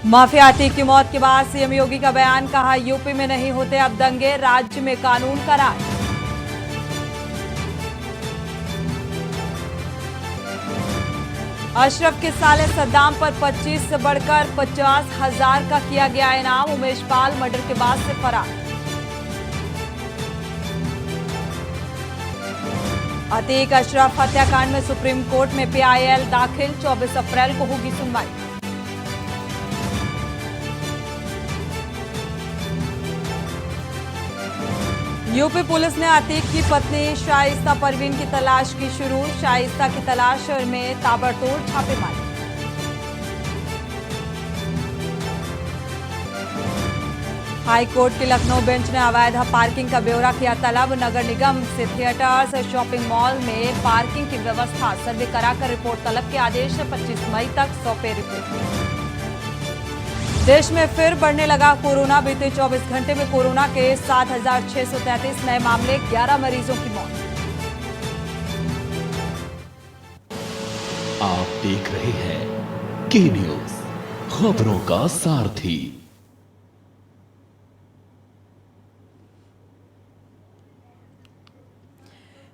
Mafia Atiq की मौत के बाद सीएम योगी का बयान, कहा यूपी में नहीं होते अब दंगे, राज्य में कानून का राज। अशरफ के साले सद्दाम पर 25 से बढ़कर 50,000 का किया गया इनाम, उमेश पाल मर्डर के बाद से फरार। अतीक अशरफ हत्याकांड में सुप्रीम कोर्ट में पीआईएल दाखिल, 24 अप्रैल को होगी सुनवाई। यूपी पुलिस ने अतीक की पत्नी शाइस्ता परवीन की तलाश की शुरू, शाइस्ता की तलाश में ताबड़तोड़ छापेमारी। हाई कोर्ट की लखनऊ बेंच ने अवैध पार्किंग का ब्यौरा किया तलब, नगर निगम से थिएटर्स शॉपिंग मॉल में पार्किंग की व्यवस्था सर्वे कराकर रिपोर्ट तलब के आदेश, 25 मई तक सौंपे रिपोर्ट। देश में फिर बढ़ने लगा कोरोना, बीते 24 घंटे में कोरोना के 7,633 नए मामले, 11 मरीजों की मौत। आप देख रहे हैं के न्यूज, खबरों का सारथी।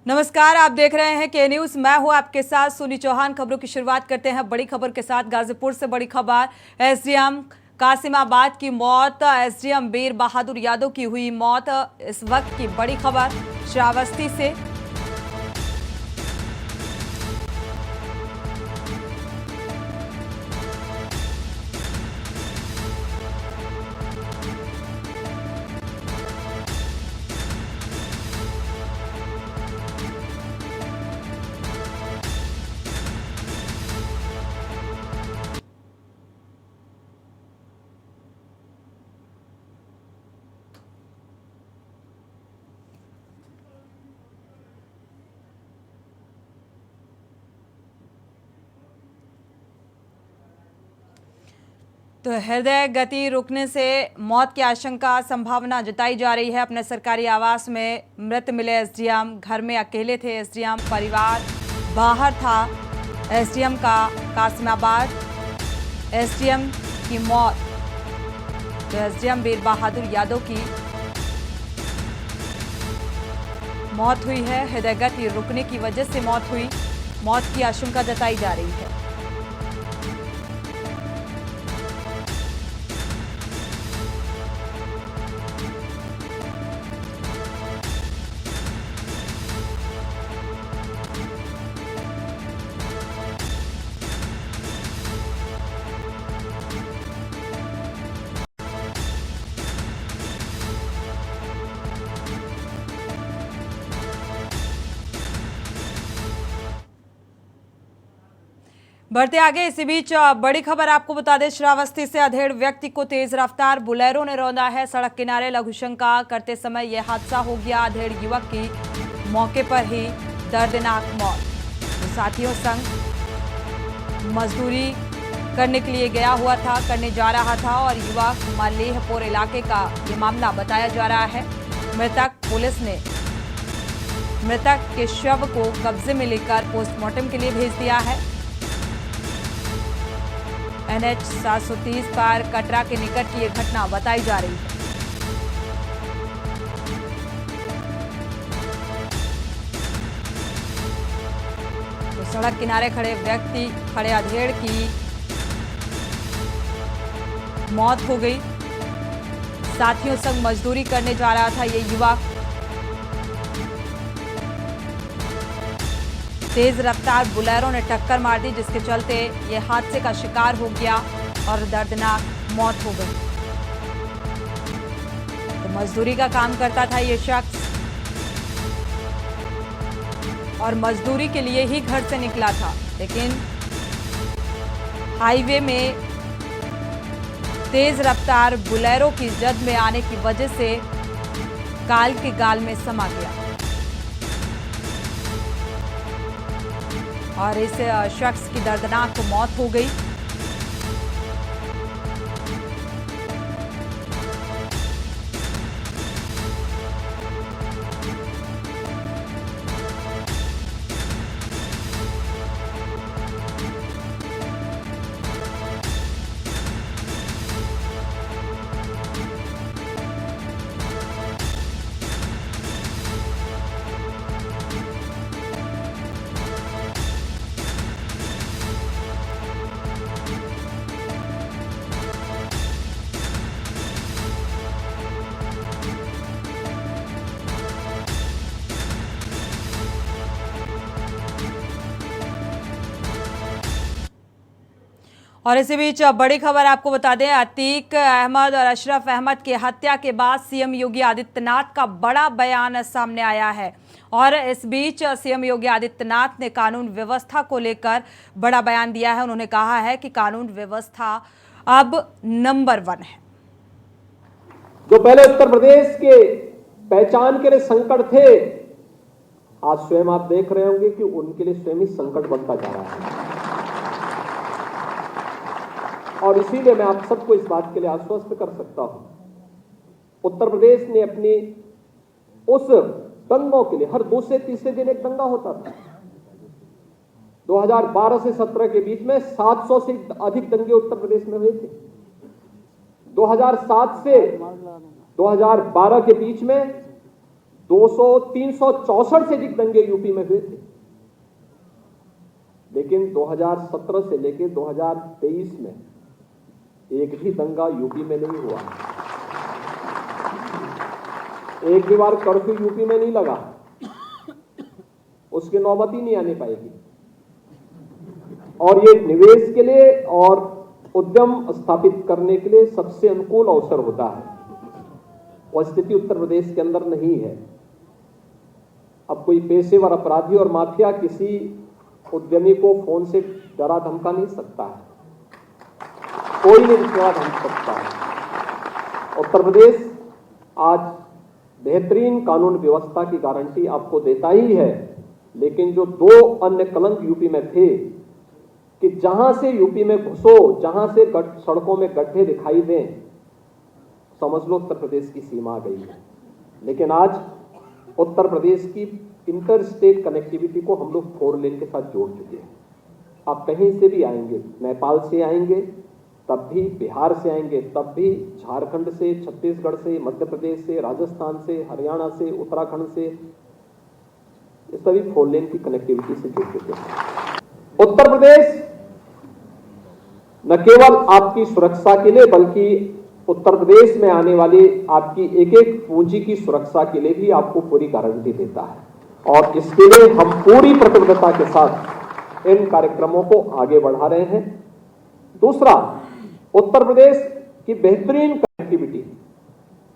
नमस्कार, आप देख रहे हैं के न्यूज, मैं हूं आपके साथ सुनी चौहान। खबरों की शुरुआत करते हैं बड़ी खबर के साथ। गाजीपुर से बड़ी खबर, एसडीएम कासिमाबाद की मौत, एसडीएम वीर बहादुर यादव की हुई मौत, इस वक्त की बड़ी खबर श्रावस्ती से। तो हृदय गति रुकने से मौत की आशंका संभावना जताई जा रही है। अपने सरकारी आवास में मृत मिले एसडीएम, घर में अकेले थे एसडीएम, परिवार बाहर था एसडीएम का। कासिमाबाद एसडीएम की मौत, तो एसडीएम वीर बहादुर यादव की मौत हुई है। हृदय गति रुकने की वजह से मौत हुई, मौत की आशंका जताई जा रही है। बढ़ते आगे, इसी बीच बड़ी खबर आपको बता दें, श्रावस्ती से अधेड़ व्यक्ति को तेज रफ्तार बुलेरो ने रौंदा है। सड़क किनारे लघुशंका करते समय यह हादसा हो गया। अधेड़ युवक की मौके पर ही दर्दनाक मौत। तो साथियों संग मजदूरी करने के लिए करने जा रहा था और युवक मल्लेहपुर इलाके का ये मामला बताया जा रहा है। पुलिस ने मृतक के शव को कब्जे में लेकर पोस्टमार्टम के लिए भेज दिया है। NH 730 पर कटरा के निकट की ये घटना बताई जा रही है। तो सड़क किनारे खड़े अधेड़ की मौत हो गई। साथियों संग मजदूरी करने जा रहा था ये युवक, तेज रफ्तार बुलेरो ने टक्कर मार दी, जिसके चलते ये हादसे का शिकार हो गया और दर्दनाक मौत हो गई। तो मजदूरी का काम करता था ये शख्स और मजदूरी के लिए ही घर से निकला था, लेकिन हाईवे में तेज रफ्तार बुलेरो की जद में आने की वजह से काल के गाल में समा गया और इस शख्स की दर्दनाक मौत हो गई। और इसी बीच बड़ी खबर आपको बता दें, अतीक अहमद और अशरफ अहमद की हत्या के बाद सीएम योगी आदित्यनाथ का बड़ा बयान सामने आया है। और इस बीच सीएम योगी आदित्यनाथ ने कानून व्यवस्था को लेकर बड़ा बयान दिया है। उन्होंने कहा है कि कानून व्यवस्था अब नंबर 1 है। जो पहले उत्तर प्रदेश के पहचान के लिए संकट थे, आज स्वयं आप देख रहे होंगे कि उनके लिए स्वयं ही संकट बनता जा रहा है। और इसीलिए मैं आप सबको इस बात के लिए आश्वस्त कर सकता हूं, उत्तर प्रदेश ने अपनी उस दंगों के लिए, हर दूसरे तीसरे दिन एक दंगा होता था। 2012 से 17 के बीच में 700 से अधिक दंगे उत्तर प्रदेश में हुए थे। 2007 से 2012 के बीच में 364 से अधिक दंगे यूपी में हुए थे। लेकिन 2017 से लेकर 2023 में एक भी दंगा यूपी में नहीं हुआ। एक भी बार कर्फ्यू यूपी में नहीं लगा, उसकी नौबत ही नहीं आने पाएगी। और ये निवेश के लिए और उद्यम स्थापित करने के लिए सबसे अनुकूल अवसर होता है। वह स्थिति उत्तर प्रदेश के अंदर नहीं है। अब कोई पेशेवर अपराधी और माफिया किसी उद्यमी को फोन से डरा धमका नहीं सकता है, कोई नहीं डरा धमक सकता है। उत्तर प्रदेश आज बेहतरीन कानून व्यवस्था की गारंटी आपको देता ही है, लेकिन जो 2 अन्य कलंक यूपी में थे कि जहां से यूपी में घुसो, जहां से सड़कों में गड्ढे दिखाई दें, समझ लो उत्तर प्रदेश की सीमा आ गई है। लेकिन आज उत्तर प्रदेश की इंटर स्टेट कनेक्टिविटी को हम लोग 4 लेन के साथ जोड़ चुके हैं। आप कहीं से भी आएंगे, नेपाल से आएंगे तब भी, बिहार से आएंगे तब भी, झारखंड से, छत्तीसगढ़ से, मध्य प्रदेश से, राजस्थान से, हरियाणा से, उत्तराखंड से, ये सभी 4 लेन की कनेक्टिविटी से जुड़ चुके हैं। उत्तर प्रदेश न केवल आपकी सुरक्षा के लिए, बल्कि उत्तर प्रदेश में आने वाली आपकी एक एक पूंजी की सुरक्षा के लिए भी आपको पूरी गारंटी देता है। और इसके लिए हम पूरी प्रतिबद्धता के साथ इन कार्यक्रमों को आगे बढ़ा रहे हैं। दूसरा, उत्तर प्रदेश की बेहतरीन कनेक्टिविटी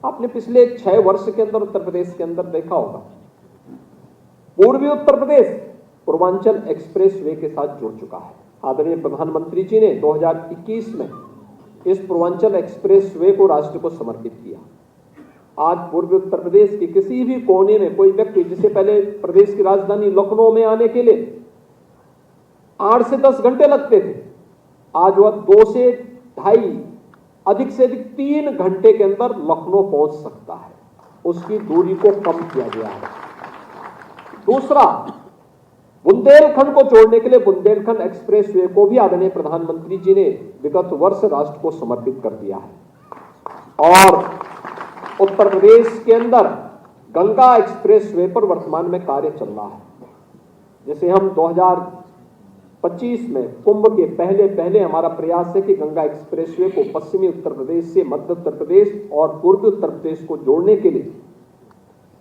आपने पिछले 6 वर्ष के अंदर उत्तर प्रदेश के अंदर देखा होगा। पूर्वी उत्तर प्रदेश पूर्वांचल एक्सप्रेस वे के साथ जुड़ चुका है। आदरणीय प्रधानमंत्री जी ने 2021 में इस पूर्वांचल एक्सप्रेस वे को राष्ट्र को समर्पित किया। आज पूर्वी उत्तर प्रदेश के किसी भी कोने में कोई व्यक्ति, जिसे पहले प्रदेश की राजधानी लखनऊ में आने के लिए 8 से 10 घंटे लगते थे, आज वह 2 से ढाई, अधिक से अधिक 3 घंटे के अंदर लखनऊ पहुंच सकता है। उसकी दूरी को कम किया गया है। दूसरा, बुंदेलखंड को जोड़ने के लिए बुंदेलखंड एक्सप्रेस वे को भी आदरणीय प्रधानमंत्री जी ने विगत वर्ष राष्ट्र को समर्पित कर दिया है। और उत्तर प्रदेश के अंदर गंगा एक्सप्रेस वे पर वर्तमान में कार्य चल रहा है, जिसे हम 2025 में कुंभ के पहले हमारा प्रयास है कि गंगा एक्सप्रेस वे को पश्चिमी उत्तर प्रदेश से मध्य उत्तर प्रदेश और पूर्वी उत्तर प्रदेश को जोड़ने के लिए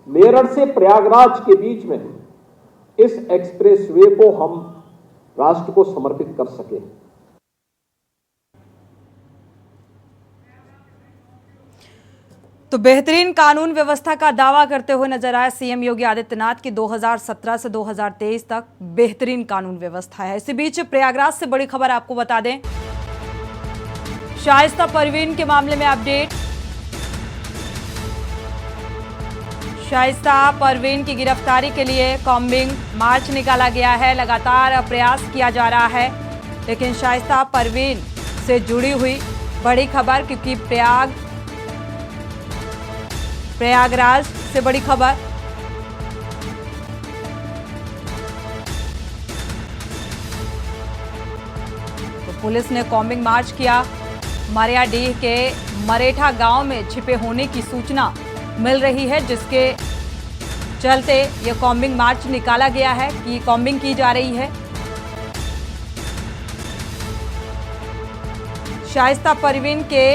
मेरठ से प्रयागराज के बीच में इस एक्सप्रेस वे को हम राष्ट्र को समर्पित कर सके। तो बेहतरीन कानून व्यवस्था का दावा करते हुए नजर आए सीएम योगी आदित्यनाथ की 2017 से 2023 तक बेहतरीन कानून व्यवस्था है। इसी बीच प्रयागराज से बड़ी खबर आपको बता दें, शाइस्ता परवीन के मामले में अपडेट। शाइस्ता परवीन की गिरफ्तारी के लिए कॉम्बिंग मार्च निकाला गया है। लगातार प्रयास किया जा रहा है, लेकिन शाइस्ता परवीन से जुड़ी हुई बड़ी खबर, क्योंकि प्रयागराज से बड़ी खबर। तो पुलिस ने कॉम्बिंग मार्च किया। मरियाडीह के मरेठा गांव में छिपे होने की सूचना मिल रही है, जिसके चलते यह कॉम्बिंग मार्च निकाला गया है कि कॉम्बिंग की जा रही है। शाइस्ता परवीन के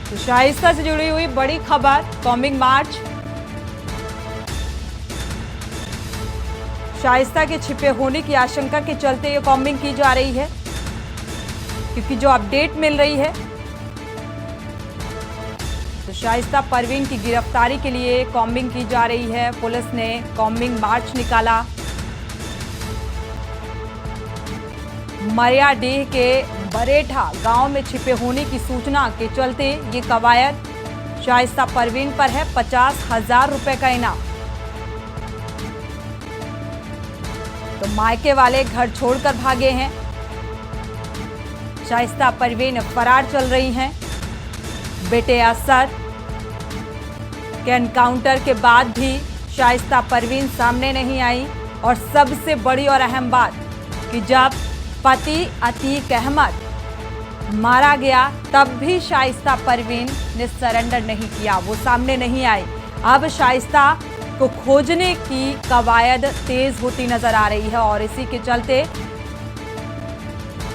तो शाइस्ता से जुड़ी हुई बड़ी खबर, कॉम्बिंग मार्च। शाइस्ता के छिपे होने की आशंका के चलते ये कॉम्बिंग की जा रही है, क्योंकि जो अपडेट मिल रही है तो शाइस्ता परवीन की गिरफ्तारी के लिए कॉम्बिंग की जा रही है। पुलिस ने कॉम्बिंग मार्च निकाला। मरियाडीह के बरेठा गांव में छिपे होने की सूचना के चलते ये कवायद। शाइस्ता परवीन पर है 50,000 रुपए का इनाम। तो मायके वाले घर छोड़कर भागे हैं। शाइस्ता परवीन फरार चल रही हैं। बेटे असद के एनकाउंटर के बाद भी शाइस्ता परवीन सामने नहीं आई। और सबसे बड़ी और अहम बात कि जब पति अतीक अहमद मारा गया तब भी शाइस्ता परवीन ने सरेंडर नहीं किया, वो सामने नहीं आई। अब शाइस्ता को खोजने की कवायद तेज होती नजर आ रही है और इसी के चलते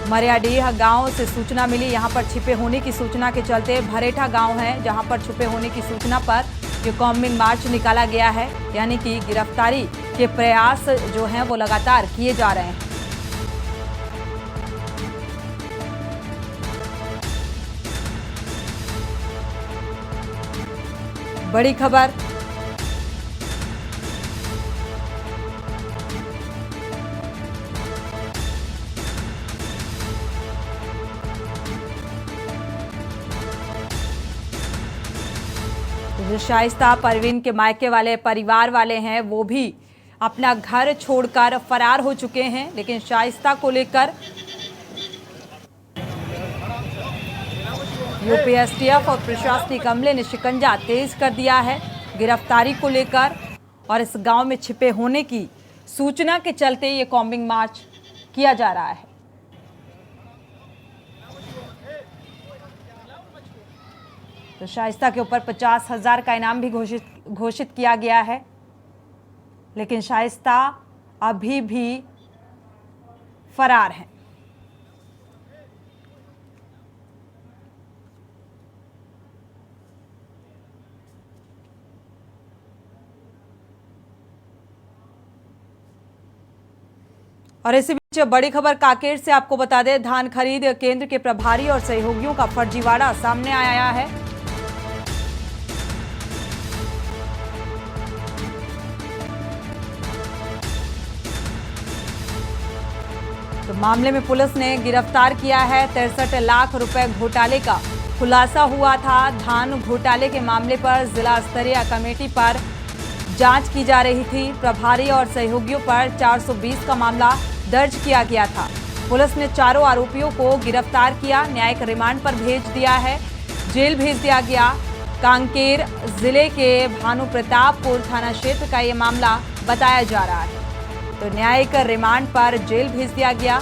मरियाडीह गांव से सूचना मिली। यहां पर छिपे होने की सूचना के चलते भरेठा गांव है जहां पर छुपे होने की सूचना पर ये कॉम्बिंग मार्च निकाला गया है, यानी कि गिरफ्तारी के प्रयास जो हैं वो लगातार किए जा रहे हैं। बड़ी खबर जो शाइस्ता परवीन के मायके वाले परिवार वाले हैं वो भी अपना घर छोड़कर फरार हो चुके हैं, लेकिन शाइस्ता को लेकर यूपी एसटीएफ और प्रशासनिक अमले ने शिकंजा तेज कर दिया है गिरफ्तारी को लेकर। और इस गांव में छिपे होने की सूचना के चलते ये कॉम्बिंग मार्च किया जा रहा है। तो शाइस्ता के ऊपर 50,000 का इनाम भी घोषित किया गया है, लेकिन शाइस्ता अभी भी फरार है। और इसी बीच बड़ी खबर कांकेर से आपको बता दें, धान खरीद केंद्र के प्रभारी और सहयोगियों का फर्जीवाड़ा सामने आया है। तो मामले में पुलिस ने गिरफ्तार किया है। 63 लाख रुपए घोटाले का खुलासा हुआ था। धान घोटाले के मामले पर जिला स्तरीय कमेटी पर जांच की जा रही थी। प्रभारी और सहयोगियों पर 420 का मामला दर्ज किया गया था। पुलिस ने चारों आरोपियों को गिरफ्तार किया, न्यायिक रिमांड पर भेज दिया है, जेल भेज दिया गया। कांकेर जिले के भानु प्रतापपुर थाना क्षेत्र का ये मामला बताया जा रहा है। तो न्यायिक रिमांड पर जेल भेज दिया गया।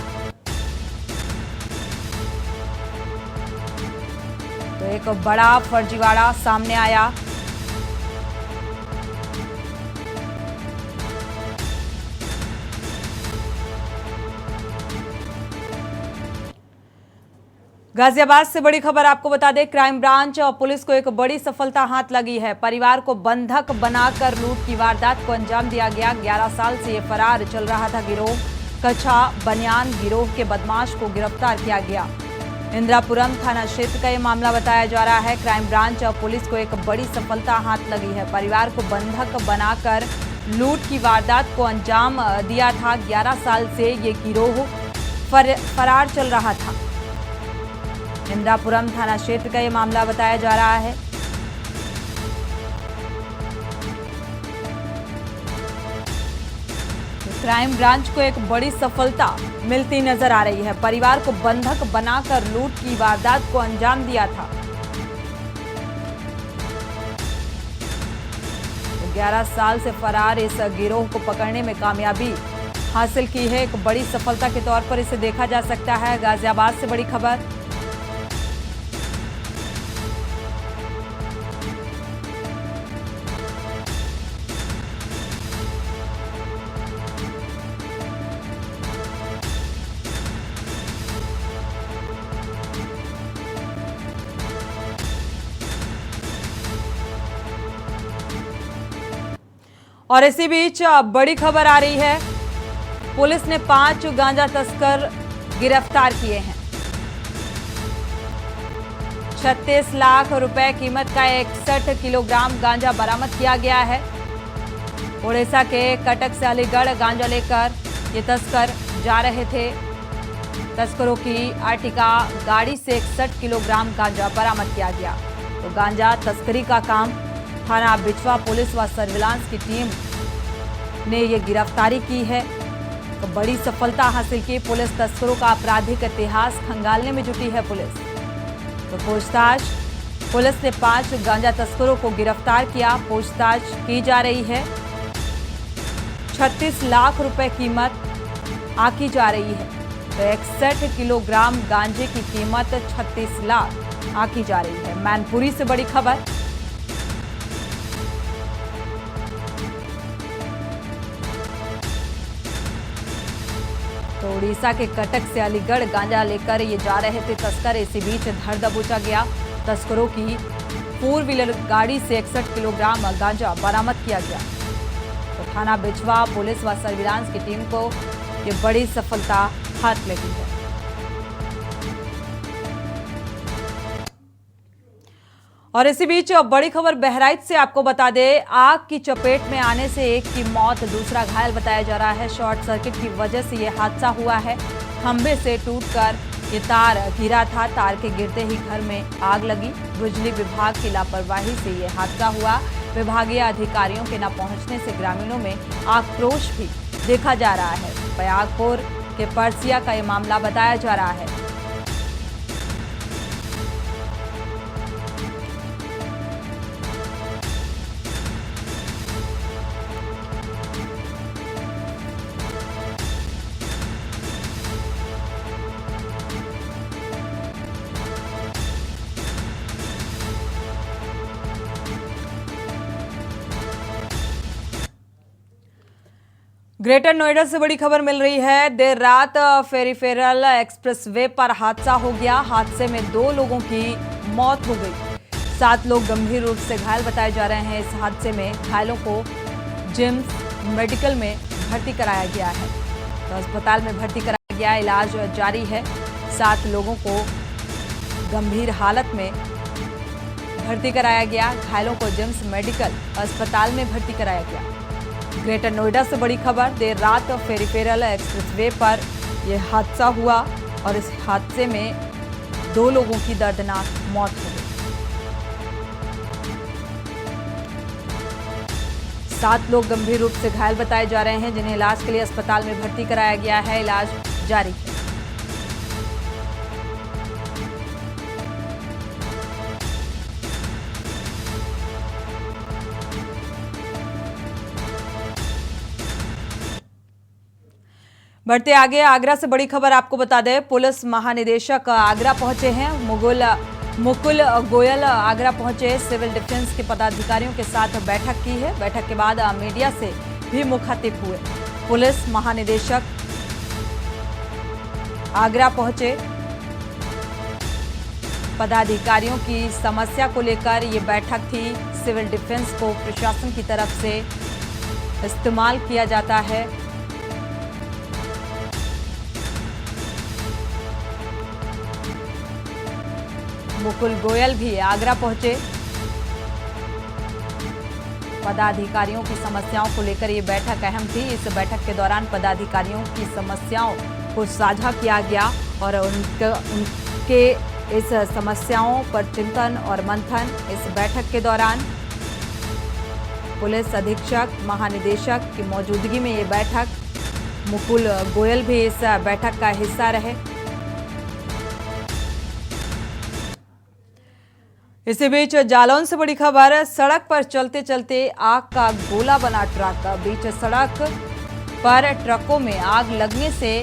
तो एक बड़ा फर्जीवाड़ा सामने आया। गाजियाबाद से बड़ी खबर आपको बता दें, क्राइम ब्रांच और पुलिस को एक बड़ी सफलता हाथ लगी है। परिवार को बंधक बनाकर लूट की वारदात को अंजाम दिया गया। 11 साल से ये फरार चल रहा था गिरोह। कच्छा बनियान गिरोह के बदमाश को गिरफ्तार किया गया। इंदिरापुरम थाना क्षेत्र का ये मामला बताया जा रहा है। क्राइम ब्रांच और पुलिस को एक बड़ी सफलता हाथ लगी है। परिवार को बंधक बनाकर लूट की वारदात को अंजाम दिया था। 11 साल से ये गिरोह फरार चल रहा था। इंदिरापुरम थाना क्षेत्र का ये मामला बताया जा रहा है। तो क्राइम ब्रांच को एक बड़ी सफलता मिलती नजर आ रही है। परिवार को बंधक बनाकर लूट की वारदात को अंजाम दिया था। तो 11 साल से फरार इस गिरोह को पकड़ने में कामयाबी हासिल की है। एक बड़ी सफलता के तौर पर इसे देखा जा सकता है। गाजियाबाद से बड़ी खबर। और इसी बीच बड़ी खबर आ रही है पुलिस ने 5 गांजा तस्कर गिरफ्तार किए हैं। 36 लाख रुपए कीमत का 61 किलोग्राम गांजा बरामद किया गया है। उड़ीसा के कटक से अलीगढ़ गांजा लेकर ये तस्कर जा रहे थे। तस्करों की आर्टिका गाड़ी से 61 किलोग्राम गांजा बरामद किया गया। तो गांजा तस्करी का काम थाना बिचवा पुलिस व सर्विलांस की टीम ने ये गिरफ्तारी की है। तो बड़ी सफलता हासिल की पुलिस। तस्करों का आपराधिक इतिहास खंगालने में जुटी है पुलिस। तो पूछताछ पुलिस ने 5 गांजा तस्करों को गिरफ्तार किया। पूछताछ की जा रही है। 36 लाख रुपए कीमत आंकी जा रही है। तो 61 किलोग्राम गांजे की कीमत 36 लाख आंकी जा रही है। मैनपुरी से बड़ी खबर। तो उड़ीसा के कटक से अलीगढ़ गांजा लेकर ये जा रहे थे तस्कर। इसी बीच धर दबोचा गया। तस्करों की 4 व्हीलर गाड़ी से 61 किलोग्राम गांजा बरामद किया गया। तो थाना बिचवा पुलिस व सर्विलांस की टीम को ये बड़ी सफलता हाथ लगी है। और इसी बीच बड़ी खबर बहराइच से आपको बता दें, आग की चपेट में आने से एक की मौत, दूसरा घायल बताया जा रहा है। शॉर्ट सर्किट की वजह से यह हादसा हुआ है। खंभे से टूटकर ये तार गिरा था। तार के गिरते ही घर में आग लगी। बिजली विभाग की लापरवाही से यह हादसा हुआ। विभागीय अधिकारियों के न पहुंचने से ग्रामीणों में आक्रोश भी देखा जा रहा है। बयागपुर के परसिया का ये मामला बताया जा रहा है। ग्रेटर नोएडा से बड़ी खबर मिल रही है। देर रात फेरीफेरल एक्सप्रेसवे पर हादसा हो गया। हादसे में 2 लोगों की मौत हो गई। 7 लोग गंभीर रूप से घायल बताए जा रहे हैं। इस हादसे में घायलों को जिम्स मेडिकल में भर्ती कराया गया है। तो अस्पताल में भर्ती कराया गया, इलाज जारी है। 7 लोगों को गंभीर हालत में भर्ती कराया गया। घायलों को जिम्स मेडिकल अस्पताल में भर्ती कराया गया। ग्रेटर नोएडा से बड़ी खबर। देर रात फेरीफेरल एक्सप्रेसवे पर यह हादसा हुआ और इस हादसे में 2 लोगों की दर्दनाक मौत हो गई। 7 लोग गंभीर रूप से घायल बताए जा रहे हैं, जिन्हें इलाज के लिए अस्पताल में भर्ती कराया गया है। इलाज जारी है। बढ़ते आगे, आगरा से बड़ी खबर आपको बता दें। पुलिस महानिदेशक आगरा पहुंचे हैं। मुकुल गोयल आगरा पहुंचे। सिविल डिफेंस के पदाधिकारियों के साथ बैठक की है। बैठक के बाद मीडिया से भी मुखातिब हुए। पुलिस महानिदेशक आगरा पहुंचे। पदाधिकारियों की समस्या को लेकर ये बैठक थी। सिविल डिफेंस को प्रशासन की तरफ से इस्तेमाल किया जाता है। मुकुल गोयल भी आगरा पहुंचे। पदाधिकारियों की समस्याओं को लेकर ये बैठक अहम थी। इस बैठक के दौरान पदाधिकारियों की समस्याओं को साझा किया गया और उनके इस समस्याओं पर चिंतन और मंथन इस बैठक के दौरान पुलिस अधीक्षक महानिदेशक की मौजूदगी में ये बैठक, मुकुल गोयल भी इस बैठक का हिस्सा रहे। इसी बीच जालौन से बड़ी खबर। सड़क पर चलते चलते आग का गोला बना ट्रक। बीच सड़क पर ट्रकों में आग लगने से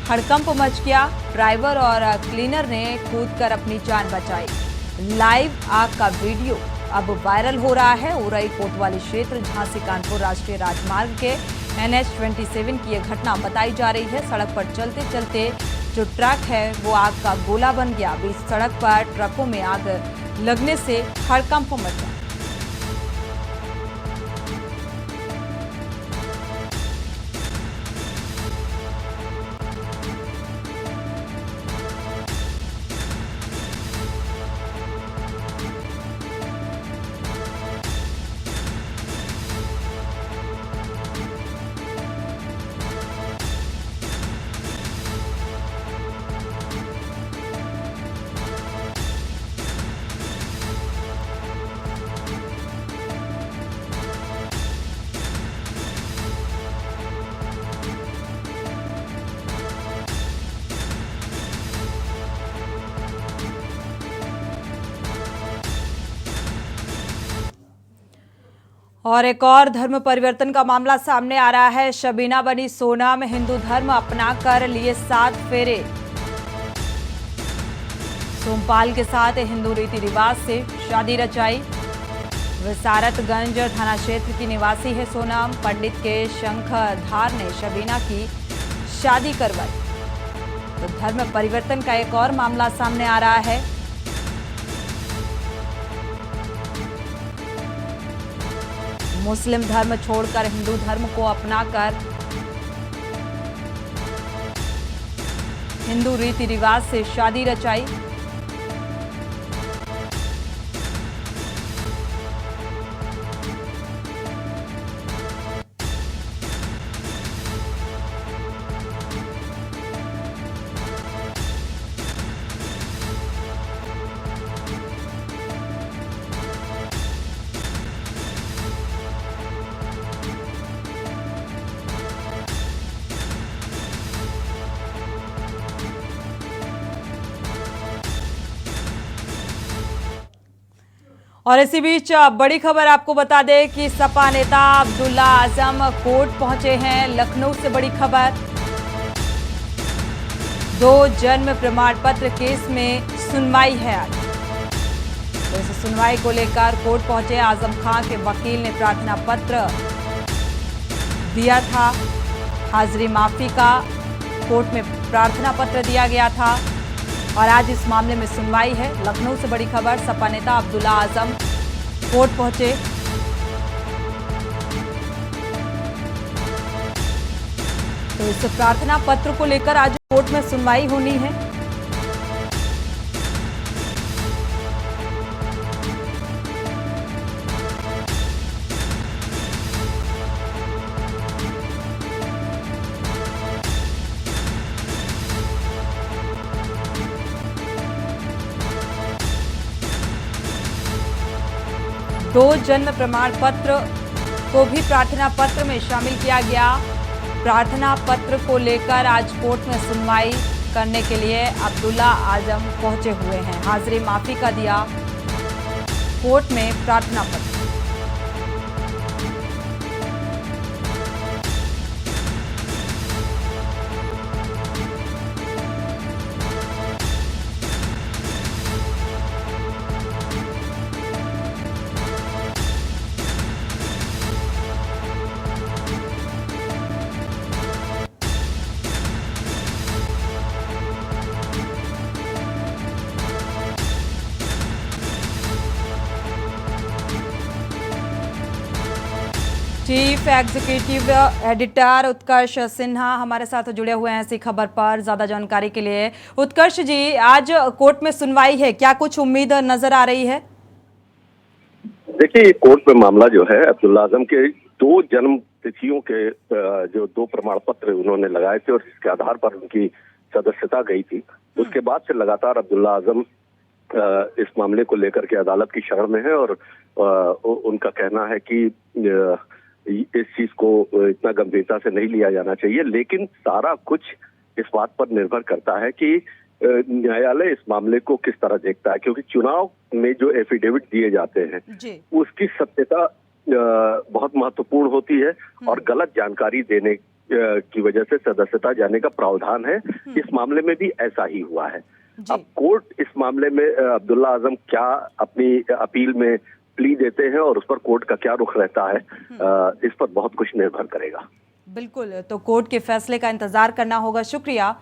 हड़कंप मच गया। ड्राइवर और क्लीनर ने कूदकर अपनी जान बचाई। लाइव आग का वीडियो अब वायरल हो रहा है। उरई कोतवाली क्षेत्र झांसी कानपुर राष्ट्रीय राजमार्ग के NH-27 की यह घटना बताई जा रही है। सड़क पर चलते चलते जो ट्रक है वो आग का गोला बन गया। बीच सड़क पर ट्रकों में आग लगने से हड़कंप मचा। और एक और धर्म परिवर्तन का मामला सामने आ रहा है। शबीना बनी सोनम, हिंदू धर्म अपना कर लिए 7 फेरे। सोमपाल के साथ हिंदू रीति रिवाज से शादी रचाई। विसारतगंज थाना क्षेत्र की निवासी है सोनम। पंडित के शंखधार ने शबीना की शादी करवाई। तो धर्म परिवर्तन का एक और मामला सामने आ रहा है। मुस्लिम धर्म छोड़कर हिंदू धर्म को अपनाकर हिंदू रीति रिवाज से शादी रचाई। और इसी बीच बड़ी खबर आपको बता दें कि सपा नेता अब्दुल्ला आजम कोर्ट पहुंचे हैं। लखनऊ से बड़ी खबर। 2 जन्म प्रमाण पत्र केस में सुनवाई है आज। तो इस सुनवाई को लेकर कोर्ट पहुंचे आजम खां के वकील ने प्रार्थना पत्र दिया था। हाजिरी माफी का कोर्ट में प्रार्थना पत्र दिया गया था और आज इस मामले में सुनवाई है। लखनऊ से बड़ी खबर। सपा नेता अब्दुल्ला आजम कोर्ट पहुंचे। तो इस प्रार्थना पत्र को लेकर आज कोर्ट में सुनवाई होनी है। दो जन्म प्रमाण पत्र को भी प्रार्थना पत्र में शामिल किया गया। प्रार्थना पत्र को लेकर आज कोर्ट में सुनवाई करने के लिए अब्दुल्ला आजम पहुंचे हुए हैं। हाजिरी माफी का दिया कोर्ट में प्रार्थना पत्र। चीफ एग्जीक्यूटिव एडिटर उत्कर्ष सिन्हा हमारे साथ जुड़े हुए हैं इसी खबर पर ज्यादा जानकारी के लिए। उत्कर्ष जी, आज कोर्ट में सुनवाई है, क्या कुछ उम्मीद नजर आ रही है? देखिए, कोर्ट में मामला जो है अब्दुल्ला आजम के 2 जन्म तिथियों के जो 2 प्रमाण पत्र उन्होंने लगाए थे और इसके आधार पर उनकी सदस्यता गई थी, उसके बाद से लगातार अब्दुल्ला आजम इस मामले को लेकर के अदालत की शरण में है और उनका कहना है कि इस चीज को इतना गंभीरता से नहीं लिया जाना चाहिए। लेकिन सारा कुछ इस बात पर निर्भर करता है कि न्यायालय इस मामले को किस तरह देखता है, क्योंकि चुनाव में जो एफिडेविट दिए जाते हैं उसकी सत्यता बहुत महत्वपूर्ण होती है और गलत जानकारी देने की वजह से सदस्यता जाने का प्रावधान है। इस मामले में भी ऐसा ही हुआ है। अब कोर्ट इस मामले में अब्दुल्ला आजम क्या अपनी अपील में प्ली देते हैं और उस पर कोर्ट का क्या रुख रहता है, इस पर बहुत कुछ निर्भर करेगा। बिल्कुल, तो कोर्ट के फैसले का इंतजार करना होगा। शुक्रिया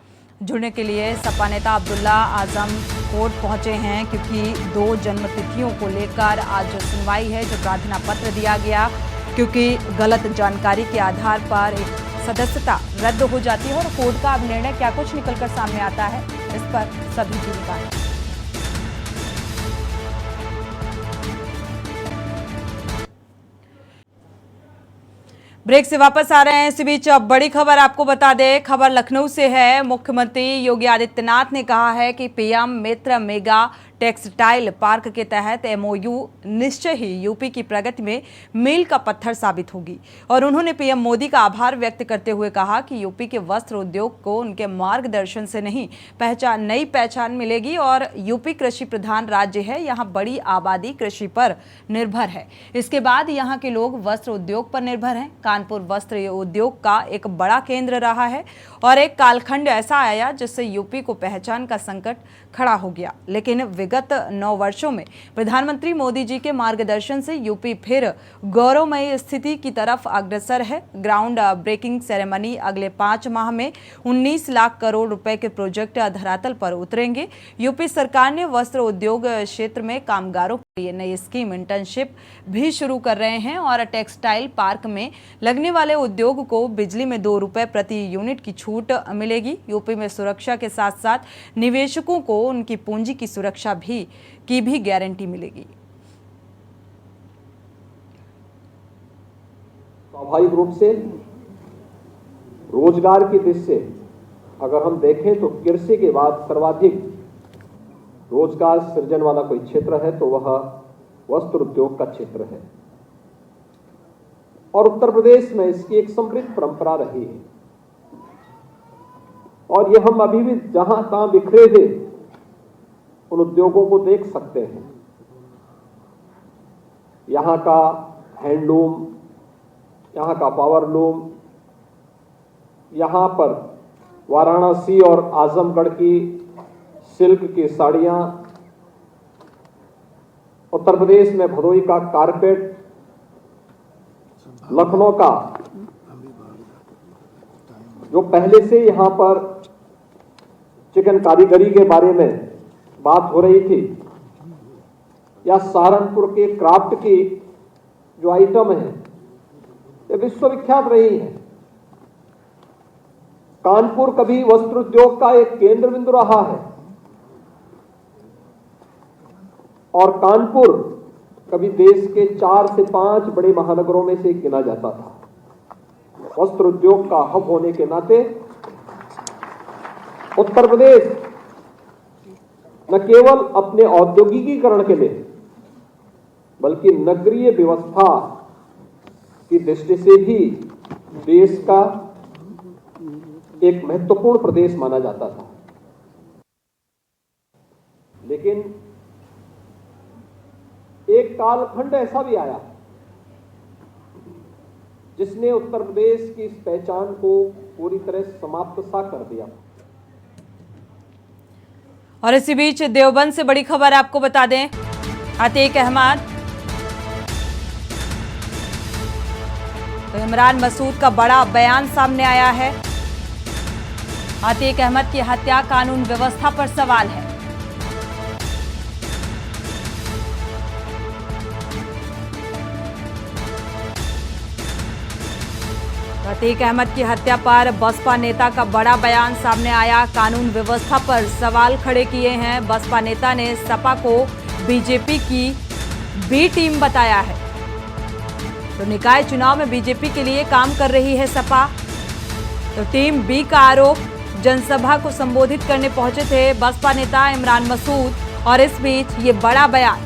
जुड़ने के लिए। सपा नेता अब्दुल्ला आजम कोर्ट पहुंचे हैं क्योंकि 2 जन्म तिथियों को लेकर आज सुनवाई है। जो प्रार्थना पत्र दिया गया, क्योंकि गलत जानकारी के आधार पर एक सदस्यता रद्द हो जाती है और कोर्ट का अब निर्णय क्या कुछ निकलकर सामने आता है, इस पर सभी की निगाह। ब्रेक से वापस आ रहे हैं। इसी बीच अब बड़ी खबर आपको बता दें। खबर लखनऊ से है। मुख्यमंत्री योगी आदित्यनाथ ने कहा है कि पीएम मित्र मेगा टेक्सटाइल पार्क के तहत एमओयू निश्चय ही यूपी की प्रगति में मील का पत्थर साबित होगी। और उन्होंने पीएम मोदी का आभार व्यक्त करते हुए कहा कि यूपी के वस्त्र उद्योग को उनके मार्गदर्शन से नहीं नई पहचान मिलेगी। और यूपी कृषि प्रधान राज्य है, यहाँ बड़ी आबादी कृषि पर निर्भर है। इसके बाद यहाँ के लोग वस्त्र उद्योग पर निर्भर हैं। कानपुर वस्त्र उद्योग का एक बड़ा केंद्र रहा है और एक कालखंड ऐसा आया जिससे यूपी को पहचान का संकट खड़ा हो गया। लेकिन विगत 9 वर्षों में प्रधानमंत्री मोदी जी के मार्गदर्शन से यूपी फिर गौरवमयी स्थिति की तरफ अग्रसर है। ग्राउंड ब्रेकिंग सेरेमनी अगले 5 माह में 19 लाख करोड़ रुपए के प्रोजेक्ट धरातल पर उतरेंगे। यूपी सरकार ने वस्त्र उद्योग क्षेत्र में कामगारों के लिए नई स्कीम इंटर्नशिप भी शुरू कर रहे हैं और टेक्सटाइल पार्क में लगने वाले उद्योग को बिजली में 2 रुपए प्रति यूनिट की छूट मिलेगी। यूपी में सुरक्षा के साथ साथ निवेशकों को उनकी पूंजी की सुरक्षा की भी गारंटी मिलेगी। स्वाभाविक रूप से रोजगार की दृष्टि से अगर हम देखें तो कृषि के बाद सर्वाधिक रोजगार सृजन वाला कोई क्षेत्र है तो वह वस्त्र उद्योग का क्षेत्र है और उत्तर प्रदेश में इसकी एक समृद्ध परंपरा रही है। और ये हम अभी भी जहां तहां बिखरे हुए उन उद्योगों को देख सकते हैं। यहां का हैंडलूम, यहां का पावरलूम, यहां पर वाराणसी और आजमगढ़ की सिल्क की साड़ियां, उत्तर प्रदेश में भदोही का कारपेट, लखनऊ का जो पहले से यहां पर चिकन कारीगरी के बारे में बात हो रही थी, या सहारनपुर के क्राफ्ट की जो आइटम है ये विश्वविख्यात रही है। कानपुर कभी वस्त्र उद्योग का एक केंद्र बिंदु रहा है और कानपुर कभी देश के 4 से 5 बड़े महानगरों में से गिना जाता था। वस्त्र उद्योग का हब होने के नाते उत्तर प्रदेश न केवल अपने औद्योगिकीकरण के लिए बल्कि नगरीय व्यवस्था की दृष्टि से भी देश का एक महत्वपूर्ण प्रदेश माना जाता था। लेकिन एक कालखंड ऐसा भी आया जिसने उत्तर प्रदेश की इस पहचान को पूरी तरह समाप्त सा कर दिया। और इसी बीच देवबंद से बड़ी खबर आपको बता दें, अतीक अहमद तो इमरान मसूद का बड़ा बयान सामने आया है। अतीक अहमद की हत्या कानून व्यवस्था पर सवाल है। अतीक अहमद की हत्या पर बसपा नेता का बड़ा बयान सामने आया। कानून व्यवस्था पर सवाल खड़े किए हैं। बसपा नेता ने सपा को बीजेपी की बी टीम बताया है। तो निकाय चुनाव में बीजेपी के लिए काम कर रही है सपा। तो टीम बी का आरोप, जनसभा को संबोधित करने पहुंचे थे बसपा नेता इमरान मसूद और इस बीच ये बड़ा बयान।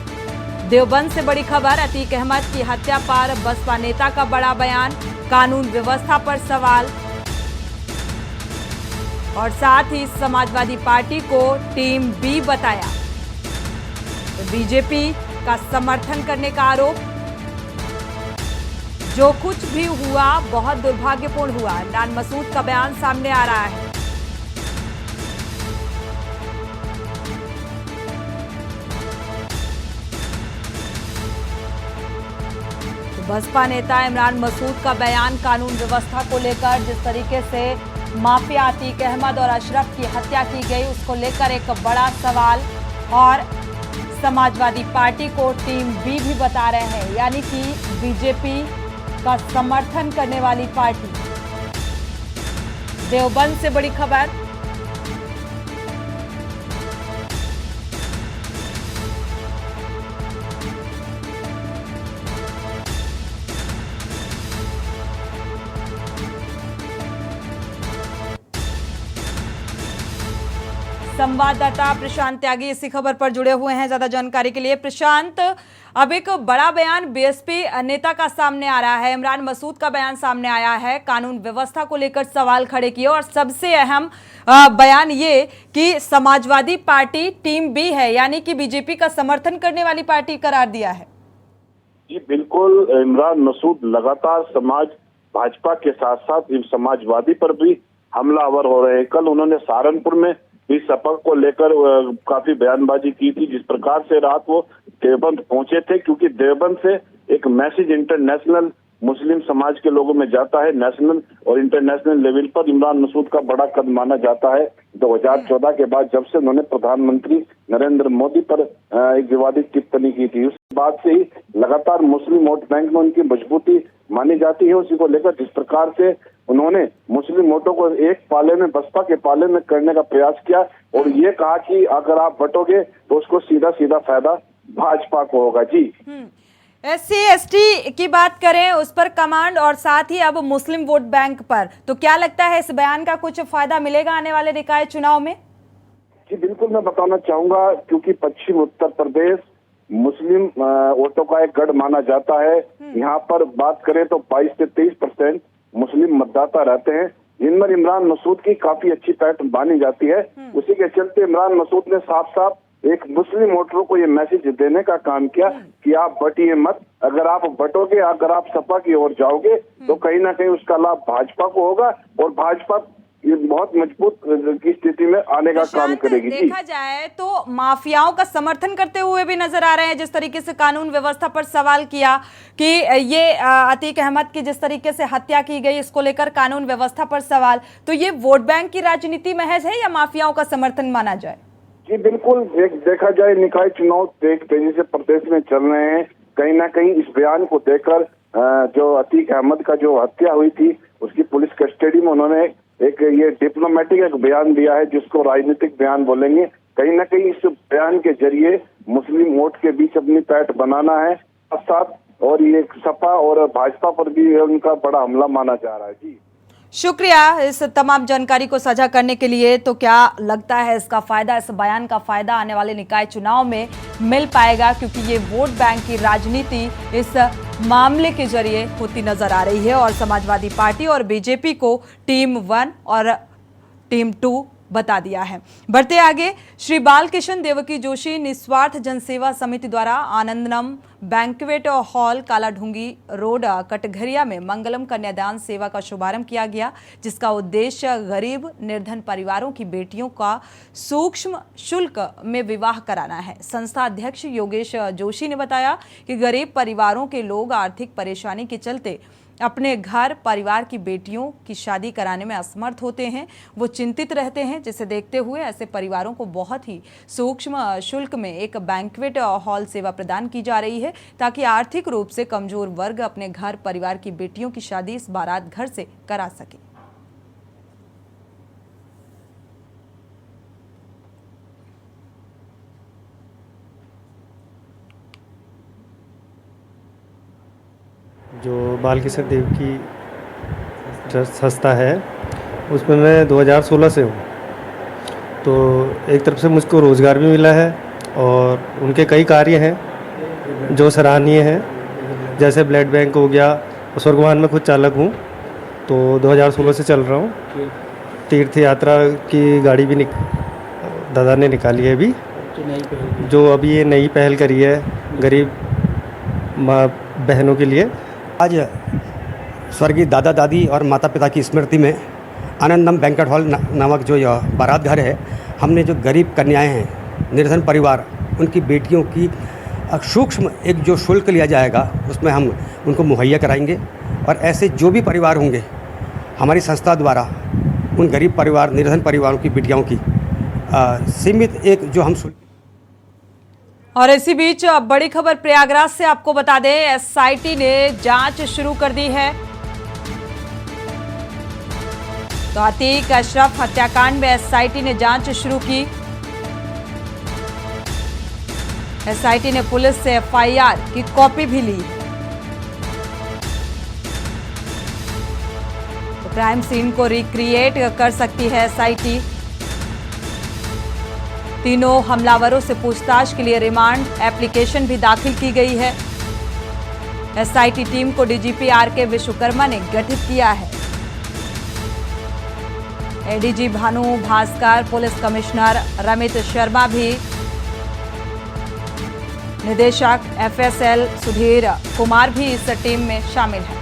देवबंद से बड़ी खबर, अतीक अहमद की हत्या पर बसपा नेता का बड़ा बयान, कानून व्यवस्था पर सवाल और साथ ही समाजवादी पार्टी को टीम बी बताया। तो बीजेपी का समर्थन करने का आरोप। जो कुछ भी हुआ बहुत दुर्भाग्यपूर्ण हुआ, इमरान मसूद का बयान सामने आ रहा है। बसपा नेता इमरान मसूद का बयान कानून व्यवस्था को लेकर, जिस तरीके से माफिया अतीक अहमद और अशरफ की हत्या की गई उसको लेकर एक बड़ा सवाल। और समाजवादी पार्टी को टीम बी भी बता रहे हैं, यानी कि बीजेपी का समर्थन करने वाली पार्टी। देवबंद से बड़ी खबर, संवाददाता प्रशांत त्यागी इसी खबर पर जुड़े हुए हैं ज्यादा जानकारी के लिए। प्रशांत, अब एक बड़ा बयान बीएसपी नेता का सामने आ रहा है। इमरान मसूद का बयान सामने आया है, कानून व्यवस्था को लेकर सवाल खड़े किए और सबसे अहम बयान ये कि समाजवादी पार्टी टीम बी है, यानी कि बीजेपी का समर्थन करने वाली पार्टी करार दिया है। जी बिल्कुल, इमरान मसूद लगातार भाजपा के साथ साथ समाजवादी पर भी हमलावर हो रहे हैं। कल उन्होंने सहारनपुर में इस शपथ को लेकर काफी बयानबाजी की थी, जिस प्रकार से रात वो देवबंद पहुंचे थे, क्योंकि देवबंद से एक मैसेज इंटरनेशनल मुस्लिम समाज के लोगों में जाता है। नेशनल और इंटरनेशनल लेवल पर इमरान मसूद का बड़ा कद माना जाता है। 2014 के बाद जब से उन्होंने प्रधानमंत्री नरेंद्र मोदी पर एक विवादित टिप्पणी की थी, उसके बाद से ही लगातार मुस्लिम वोट बैंक में उनकी मजबूती मानी जाती है। उसी को लेकर जिस प्रकार से उन्होंने मुस्लिम वोटों को एक पाले में, बसपा के पाले में करने का प्रयास किया और ये कहा कि अगर आप बटोगे तो उसको सीधा सीधा फायदा भाजपा को होगा। जी, SC ST की बात करें, उस पर कमांड और साथ ही अब मुस्लिम वोट बैंक पर, तो क्या लगता है इस बयान का कुछ फायदा मिलेगा आने वाले निकाय चुनाव में? जी बिल्कुल, मैं बताना चाहूंगा, क्योंकि पश्चिम उत्तर प्रदेश मुस्लिम वोटों का एक गढ़ माना जाता है। यहाँ पर बात करें तो 22 से 23% मुस्लिम मतदाता रहते हैं, जिनमें इमरान मसूद की काफी अच्छी पैठ मानी जाती है। उसी के चलते इमरान मसूद ने साफ साफ एक मुस्लिम वोटरों को ये मैसेज देने का काम किया कि आप बटिए मत, अगर आप बटोगे, अगर आप सपा की ओर जाओगे तो कहीं ना कहीं उसका लाभ भाजपा को होगा और भाजपा ये बहुत मजबूत की स्थिति में आने का काम करेगी। देखा जाए तो माफियाओं का समर्थन करते हुए भी नजर आ रहे हैं। जिस तरीके से कानून व्यवस्था पर सवाल किया कि ये अतीक अहमद की जिस तरीके से हत्या की गई, इसको लेकर कानून व्यवस्था पर सवाल, तो ये वोट बैंक की राजनीति महज है या माफियाओं का समर्थन माना जाए? जी बिल्कुल, देखा जाए निकाय चुनाव तेजी से प्रदेश में चल रहे हैं। कहीं ना कहीं इस बयान को देकर जो अतीक अहमद का जो हत्या हुई थी उसकी पुलिस कस्टडी में उन्होंने एक ये डिप्लोमेटिक एक बयान दिया है, जिसको राजनीतिक बयान बोलेंगे। कहीं ना कहीं इस बयान के जरिए मुस्लिम वोट के बीच अपनी पैठ बनाना है साथ साथ, और ये सपा और भाजपा पर भी उनका बड़ा हमला माना जा रहा है। जी शुक्रिया इस तमाम जानकारी को साझा करने के लिए। तो क्या लगता है इसका फायदा, इस बयान का फायदा आने वाले निकाय चुनाव में मिल पाएगा, क्योंकि ये वोट बैंक की राजनीति इस मामले के जरिए होती नजर आ रही है और समाजवादी पार्टी और बीजेपी को टीम 1 और टीम 2 बता दिया है। बढ़ते आगे, श्री बालकिशन देवकी जोशी निस्वार्थ जनसेवा समिति द्वारा Anandanam banquet hall Kaladhungi road Kathgharia में मंगलम कन्यादान सेवा का शुभारंभ किया गया, जिसका उद्देश्य गरीब निर्धन परिवारों की बेटियों का सूक्ष्म शुल्क में विवाह कराना है। संस्था अध्यक्ष योगेश जोशी ने बताया कि गरीब परिवारों के लोग आर्थिक परेशानी के चलते अपने घर परिवार की बेटियों की शादी कराने में असमर्थ होते हैं, वो चिंतित रहते हैं, जिसे देखते हुए ऐसे परिवारों को बहुत ही सूक्ष्म शुल्क में एक बैंक्वेट हॉल सेवा प्रदान की जा रही है, ताकि आर्थिक रूप से कमजोर वर्ग अपने घर परिवार की बेटियों की शादी इस बारात घर से करा सके। जो बालकिशन देवकी ट्रस्ट संस्था है उसमें मैं 2016 से हूँ, तो एक तरफ से मुझको रोज़गार भी मिला है और उनके कई कार्य हैं जो सराहनीय हैं, जैसे ब्लड बैंक हो गया। स्वर्गवान में खुद चालक हूँ, तो 2016 से चल रहा हूँ। तीर्थ यात्रा की गाड़ी भी दादा ने निकाली है अभी, जो अभी ये नई पहल करी है गरीब माँ बहनों के लिए। आज स्वर्गीय दादा दादी और माता पिता की स्मृति में आनंदम बैंक्वेट हॉल नामक जो यह बारात घर है, हमने जो गरीब कन्याएं हैं, निर्धन परिवार, उनकी बेटियों की सूक्ष्म एक जो शुल्क लिया जाएगा उसमें हम उनको मुहैया कराएंगे। और ऐसे जो भी परिवार होंगे हमारी संस्था द्वारा उन गरीब परिवार, निर्धन परिवारों की बेटियों की सीमित एक जो हम शुल्क। और इसी बीच बड़ी खबर प्रयागराज से आपको बता दें, एसआईटी ने जांच शुरू कर दी है। तो अतीक अशरफ हत्याकांड में एसआईटी ने जांच शुरू की। एसआईटी ने पुलिस से एफआईआर की कॉपी भी ली। तो क्राइम सीन को रिक्रिएट कर सकती है एसआईटी। तीनों हमलावरों से पूछताछ के लिए रिमांड एप्लीकेशन भी दाखिल की गई है। एसआईटी टीम को डीजीपी आरके विश्वकर्मा ने गठित किया है। ADG Bhanu Bhaskar, police commissioner Ramit Sharma भी, निदेशक एफएसएल सुधीर कुमार भी इस टीम में शामिल हैं।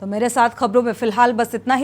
तो मेरे साथ खबरों में फिलहाल बस इतना ही।